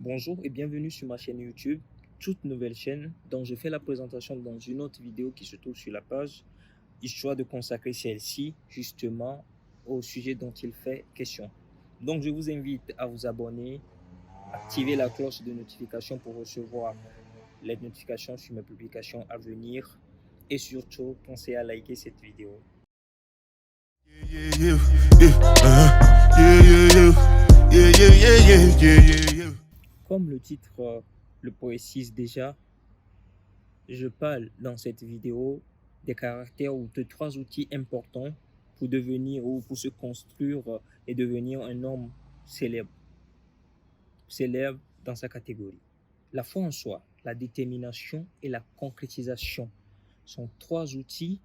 Bonjour et bienvenue sur ma chaîne YouTube, toute nouvelle chaîne dont je fais la présentation dans une autre vidéo qui se trouve sur la page, histoire de consacrer celle-ci justement au sujet dont il fait question. Donc je vous invite à vous abonner, activer la cloche de notification pour recevoir les notifications sur mes publications à venir et surtout pensez à liker cette vidéo. Comme le titre le précise déjà, je parle dans cette vidéo des caractères ou de 3 outils importants pour devenir ou pour se construire et devenir un homme célèbre dans sa catégorie. La foi en soi, la détermination et la concrétisation sont 3 outils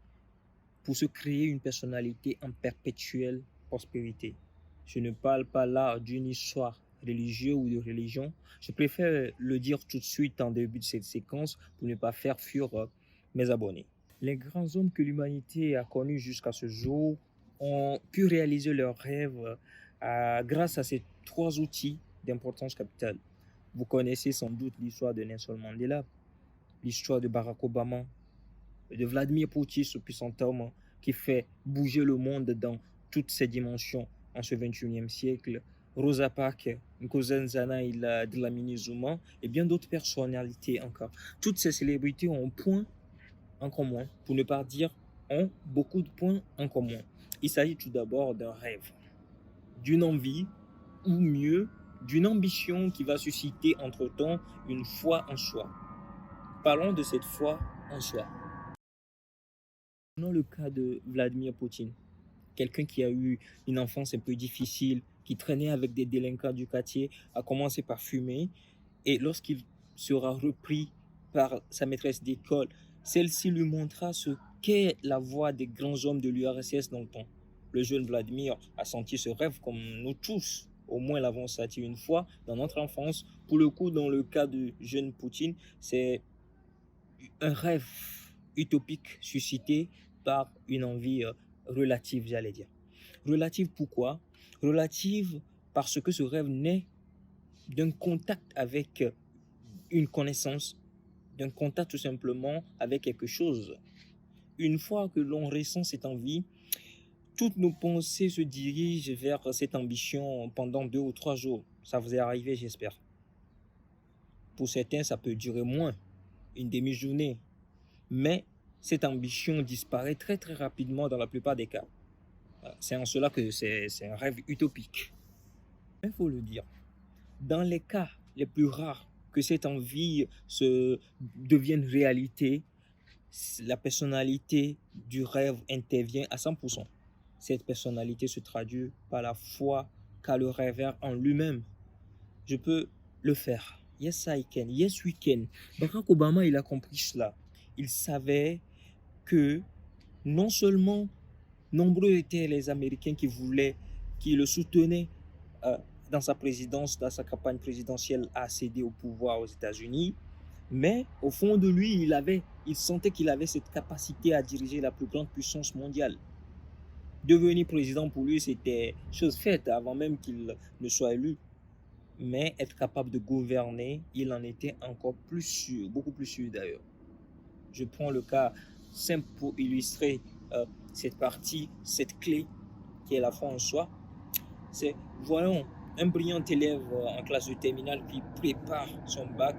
pour se créer une personnalité en perpétuelle prospérité. Je ne parle pas là d'une histoire religieuse ou de religion. Je préfère le dire tout de suite en début de cette séquence pour ne pas faire fuir mes abonnés. Les grands hommes que l'humanité a connus jusqu'à ce jour ont pu réaliser leurs rêves grâce à ces 3 outils d'importance capitale. Vous connaissez sans doute l'histoire de Nelson Mandela, l'histoire de Barack Obama, de Vladimir Poutine, ce puissant homme qui fait bouger le monde dans toutes ses dimensions en ce 21e siècle, Rosa Parks, Nkosazana Dlamini Zuma et bien d'autres personnalités encore. Toutes ces célébrités ont un point en commun, pour ne pas dire ont beaucoup de points en commun. Il s'agit tout d'abord d'un rêve, d'une envie, ou mieux, d'une ambition qui va susciter entre-temps une foi en soi. Parlons de cette foi en soi. Prenons le cas de Vladimir Poutine, quelqu'un qui a eu une enfance un peu difficile, qui traînait avec des délinquants du quartier, a commencé par fumer, et lorsqu'il sera repris par sa maîtresse d'école, celle-ci lui montra ce qu'est la voie des grands hommes de l'URSS dans le temps. Le jeune Vladimir a senti ce rêve comme nous tous, au moins l'avons senti une fois dans notre enfance. Pour le coup, dans le cas du jeune Poutine, c'est un rêve utopique suscité par une envie relative, j'allais dire. Relative pourquoi? Relative parce que ce rêve naît d'un contact avec une connaissance, d'un contact tout simplement avec quelque chose. Une fois que l'on ressent cette envie, toutes nos pensées se dirigent vers cette ambition pendant 2 ou 3 jours. Ça vous est arrivé, j'espère. Pour certains, ça peut durer moins, une demi-journée. Mais cette ambition disparaît très très rapidement dans la plupart des cas. C'est en cela que c'est un rêve utopique. Il faut le dire. Dans les cas les plus rares que cette envie devienne réalité, la personnalité du rêve intervient à 100%. Cette personnalité se traduit par la foi qu'a le rêveur en lui-même. Je peux le faire. Yes, I can. Yes, we can. Barack Obama, il a compris cela. Il savait que non seulement nombreux étaient les Américains qui le soutenaient dans sa présidence, dans sa campagne présidentielle à accéder au pouvoir aux États-Unis, mais au fond de lui, il sentait qu'il avait cette capacité à diriger la plus grande puissance mondiale. Devenir président pour lui, c'était chose faite avant même qu'il ne soit élu. Mais être capable de gouverner, il en était encore plus sûr, beaucoup plus sûr d'ailleurs. Je prends le cas simple pour illustrer cette partie, cette clé qui est la foi en soi. C'est, voyons, un brillant élève en classe de terminale qui prépare son bac,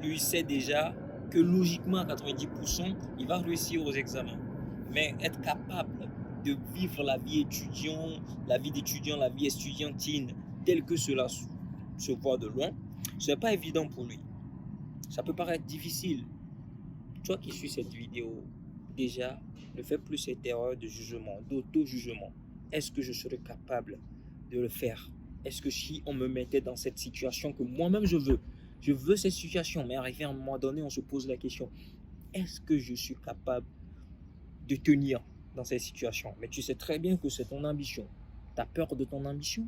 lui sait déjà que logiquement à 90%, il va réussir aux examens. Mais être capable de vivre la vie étudiant, la vie d'étudiant, la vie estudiantine, telle que cela se voit de loin, ce n'est pas évident pour lui. Ça peut paraître difficile. Toi qui suis cette vidéo, déjà, ne fais plus cette erreur de jugement, d'auto-jugement. Est-ce que je serais capable de le faire? Est-ce que si on me mettait dans cette situation que moi-même je veux cette situation, mais arrivé à un moment donné, on se pose la question, est-ce que je suis capable de tenir dans cette situation? Mais tu sais très bien que c'est ton ambition. Tu as peur de ton ambition?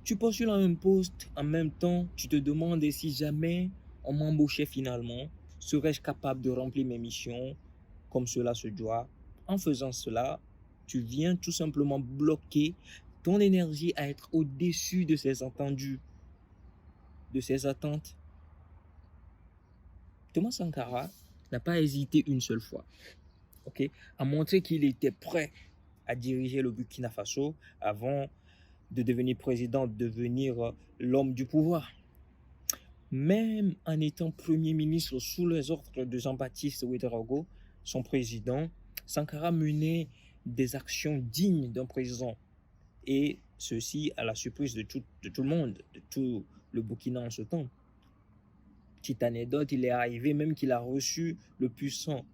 Tu postules à un poste, en même temps, tu te demandes si jamais on m'embauchait finalement, serais-je capable de remplir mes missions comme cela se doit? En faisant cela, tu viens tout simplement bloquer ton énergie à être au-dessus de ces entendus. de ses attentes, Thomas Sankara n'a pas hésité une seule fois, ok, à montrer qu'il était prêt à diriger le Burkina Faso avant de devenir président, de devenir l'homme du pouvoir. Même en étant Premier ministre sous les ordres de Jean-Baptiste Ouédraogo, son président, Sankara menait des actions dignes d'un président. Et ceci à la surprise de tout le monde, de tout le Burkina en ce temps. Petite anecdote, il est arrivé même qu'il a reçu le puissant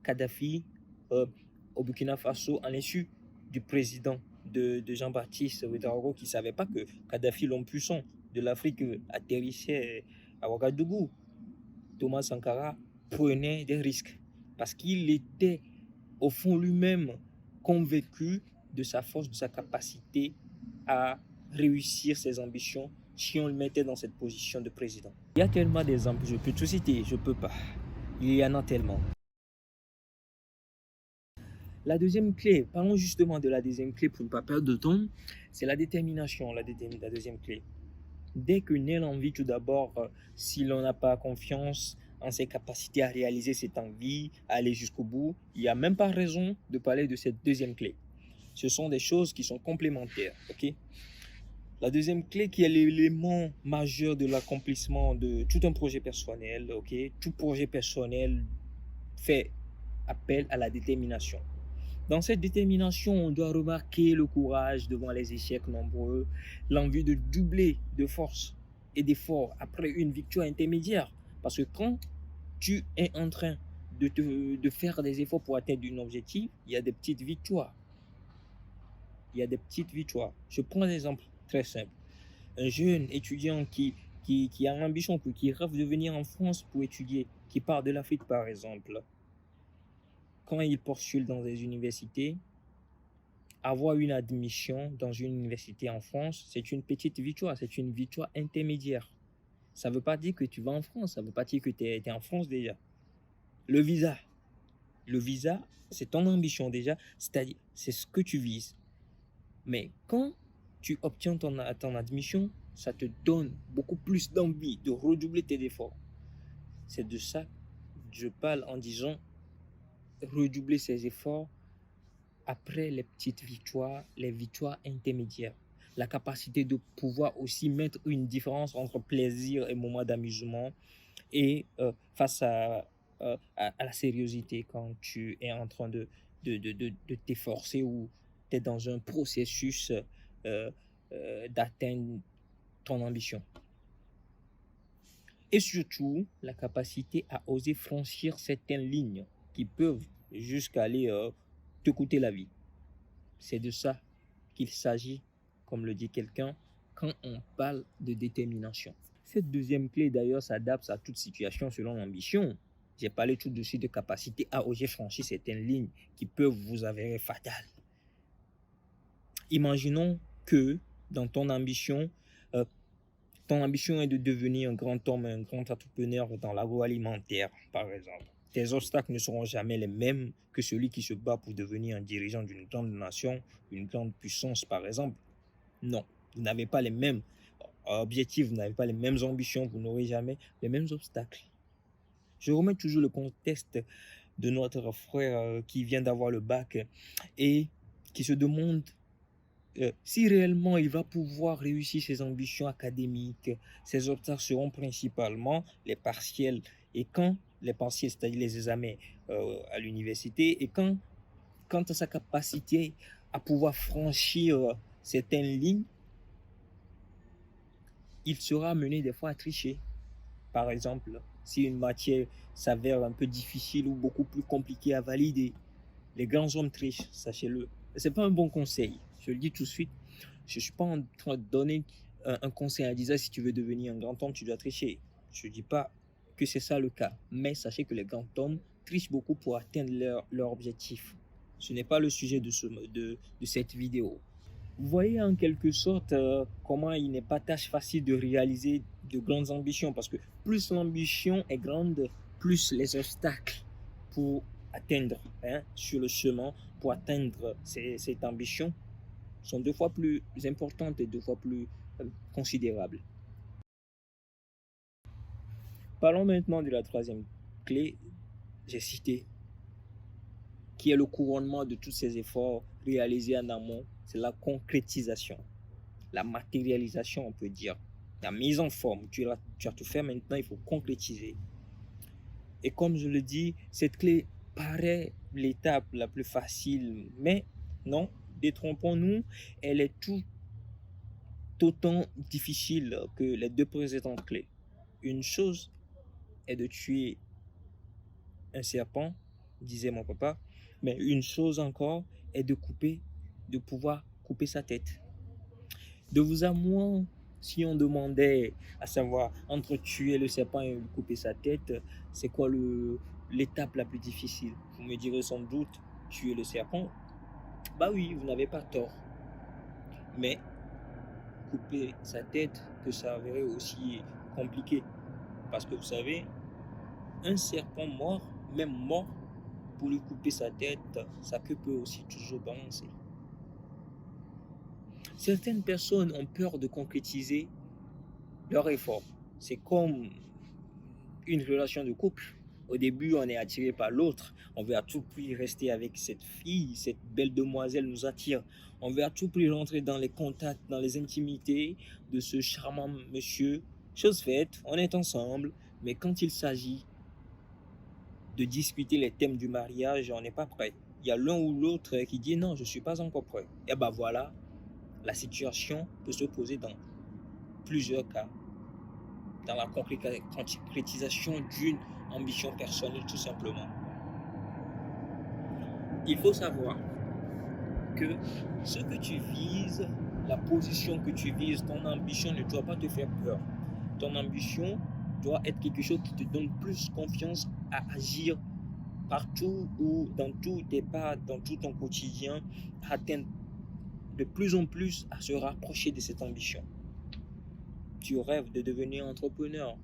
Kadhafi au Burkina Faso en l'insu du président de Jean-Baptiste Ouédraogo qui ne savait pas que Kadhafi, l'homme puissant de l'Afrique, atterrissait à Ouagadougou. Thomas Sankara prenait des risques parce qu'il était au fond lui-même convaincu de sa force, de sa capacité à réussir ses ambitions si on le mettait dans cette position de président. Il y a tellement d'exemples, je peux tout citer, je ne peux pas. Il y en a tellement. La deuxième clé, parlons justement de la deuxième clé pour ne pas perdre de temps, c'est la détermination, la deuxième clé. Dès que naît l'envie, tout d'abord, si l'on n'a pas confiance en ses capacités à réaliser cette envie, à aller jusqu'au bout, il n'y a même pas raison de parler de cette deuxième clé. Ce sont des choses qui sont complémentaires, ok? La deuxième clé qui est l'élément majeur de l'accomplissement de tout un projet personnel, ok? Tout projet personnel fait appel à la détermination. Dans cette détermination, on doit remarquer le courage devant les échecs nombreux, l'envie de doubler de force et d'effort après une victoire intermédiaire. Parce que quand tu es en train de faire des efforts pour atteindre un objectif, il y a des petites victoires. Il y a des petites victoires. Je prends un exemple très simple. Un jeune étudiant qui a l'ambition, qui rêve de venir en France pour étudier, qui part de l'Afrique par exemple. Quand il postule dans des universités, avoir une admission dans une université en France, c'est une petite victoire, c'est une victoire intermédiaire. Ça ne veut pas dire que tu vas en France, ça ne veut pas dire que tu es en France déjà. Le visa, c'est ton ambition déjà, c'est-à-dire c'est ce que tu vises. Mais quand tu obtiens ton admission, ça te donne beaucoup plus d'envie de redoubler tes efforts. C'est de ça que je parle en disant redoubler ses efforts après les petites victoires, les victoires intermédiaires. La capacité de pouvoir aussi mettre une différence entre plaisir et moment d'amusement et face à la sérieuxité quand tu es en train de t'efforcer ou tu es dans un processus d'atteindre ton ambition. Et surtout, la capacité à oser franchir certaines lignes qui peuvent jusqu'à aller te coûter la vie. C'est de ça qu'il s'agit, comme le dit quelqu'un, quand on parle de détermination. Cette deuxième clé, d'ailleurs, s'adapte à toute situation selon l'ambition. J'ai parlé tout de suite de capacité à oser franchir certaines lignes qui peuvent vous avérer fatales. Imaginons que dans ton ambition est de devenir un grand homme, un grand entrepreneur dans l'agroalimentaire, par exemple. Tes obstacles ne seront jamais les mêmes que celui qui se bat pour devenir un dirigeant d'une grande nation, une grande puissance, par exemple. Non, vous n'avez pas les mêmes objectifs, vous n'avez pas les mêmes ambitions, vous n'aurez jamais les mêmes obstacles. Je remets toujours le contexte de notre frère qui vient d'avoir le bac et qui se demande si réellement il va pouvoir réussir ses ambitions académiques. Ses obstacles seront principalement les partiels. Et quand les partiels, c'est-à-dire les examens à l'université, et quant à sa capacité à pouvoir franchir certaines lignes, il sera amené des fois à tricher. Par exemple, si une matière s'avère un peu difficile ou beaucoup plus compliquée à valider, les grands hommes trichent, sachez-le. Ce n'est pas un bon conseil, je le dis tout de suite. Je ne suis pas en train de donner un conseil à dire si tu veux devenir un grand homme, tu dois tricher. Je ne dis pas que c'est ça le cas, mais sachez que les grands hommes trichent beaucoup pour atteindre leur objectif. Ce n'est pas le sujet de cette vidéo. Vous voyez en quelque sorte comment il n'est pas tâche facile de réaliser de grandes ambitions, parce que plus l'ambition est grande, plus les obstacles pour atteindre sur le chemin, pour atteindre cette ambition, sont 2 fois plus importantes et 2 fois plus considérables. Parlons maintenant de la troisième clé, j'ai cité, qui est le couronnement de tous ces efforts réalisés en amont, c'est la concrétisation, la matérialisation, on peut dire, la mise en forme. Tu as tout fait, maintenant il faut concrétiser. Et comme je le dis, cette clé paraît l'étape la plus facile, mais non, détrompons-nous, elle est tout autant difficile que les deux précédentes clés. Une chose est de tuer un serpent, disait mon papa, mais une chose encore est de pouvoir couper sa tête. De vous à moi, si on demandait à savoir entre tuer le serpent et lui couper sa tête, c'est quoi l'étape la plus difficile? Vous me direz sans doute tuer le serpent. Bah oui, vous n'avez pas tort. Mais couper sa tête, que ça s'avérait aussi compliqué. Parce que vous savez, un serpent mort, même mort, pour lui couper sa tête, sa queue peut aussi toujours balancer. Certaines personnes ont peur de concrétiser leur effort. C'est comme une relation de couple. Au début, on est attiré par l'autre. On veut à tout prix rester avec cette fille, cette belle demoiselle nous attire. On veut à tout prix rentrer dans les contacts, dans les intimités de ce charmant monsieur. Chose faite, on est ensemble, mais quand il s'agit de discuter les thèmes du mariage, on n'est pas prêt. Il y a l'un ou l'autre qui dit non, je ne suis pas encore prêt. Et ben voilà, la situation peut se poser dans plusieurs cas, dans la concrétisation d'une ambition personnelle tout simplement. Il faut savoir que ce que tu vises, la position que tu vises, ton ambition ne doit pas te faire peur. Ton ambition doit être quelque chose qui te donne plus confiance à agir partout ou dans tous tes pas, dans tout ton quotidien, à atteindre de plus en plus, à se rapprocher de cette ambition. Tu rêves de devenir entrepreneur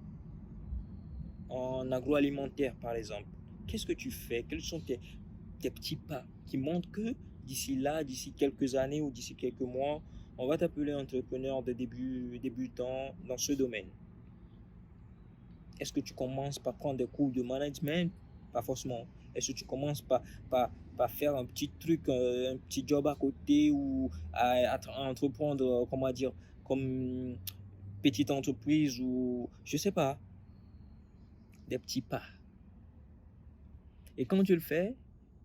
en agroalimentaire, par exemple. Qu'est-ce que tu fais? Quels sont tes petits pas qui montrent que d'ici là, d'ici quelques années ou d'ici quelques mois, on va t'appeler entrepreneur de débutant dans ce domaine? Est-ce que tu commences par prendre des cours de management? Pas forcément. Est-ce que tu commences par faire un petit truc, un petit job à côté ou à entreprendre, comment dire, comme petite entreprise ou je sais pas, des petits pas. Et quand tu le fais,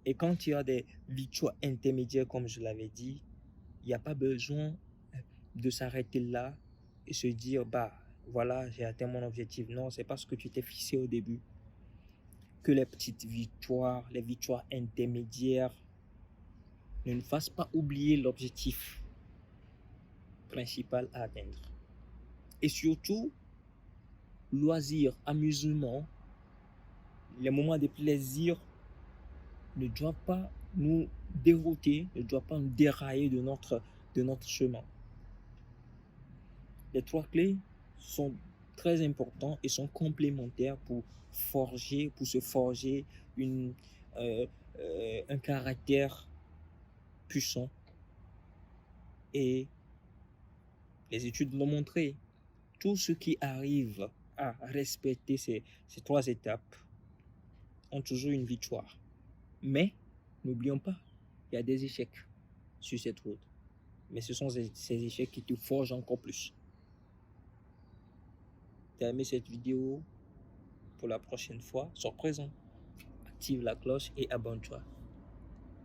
et quand tu as des victoires intermédiaires, comme je l'avais dit, il n'y a pas besoin de s'arrêter là et se dire, bah voilà, j'ai atteint mon objectif. Non, c'est pas ce que tu t'es fixé au début. Que les petites victoires, les victoires intermédiaires ne nous fassent pas oublier l'objectif principal à atteindre. Et surtout, loisirs, amusement, les moments de plaisir ne doivent pas nous dérouter, ne doivent pas nous dérailler de notre chemin. Les trois clés sont très importants et sont complémentaires pour se forger un caractère puissant. Et les études l'ont montré. Tous ceux qui arrivent à respecter ces trois étapes ont toujours une victoire. Mais n'oublions pas, il y a des échecs sur cette route. Mais ce sont ces échecs qui te forgent encore plus. Tu as aimé cette vidéo? Pour la prochaine fois, sois présent. Active la cloche et abonne-toi.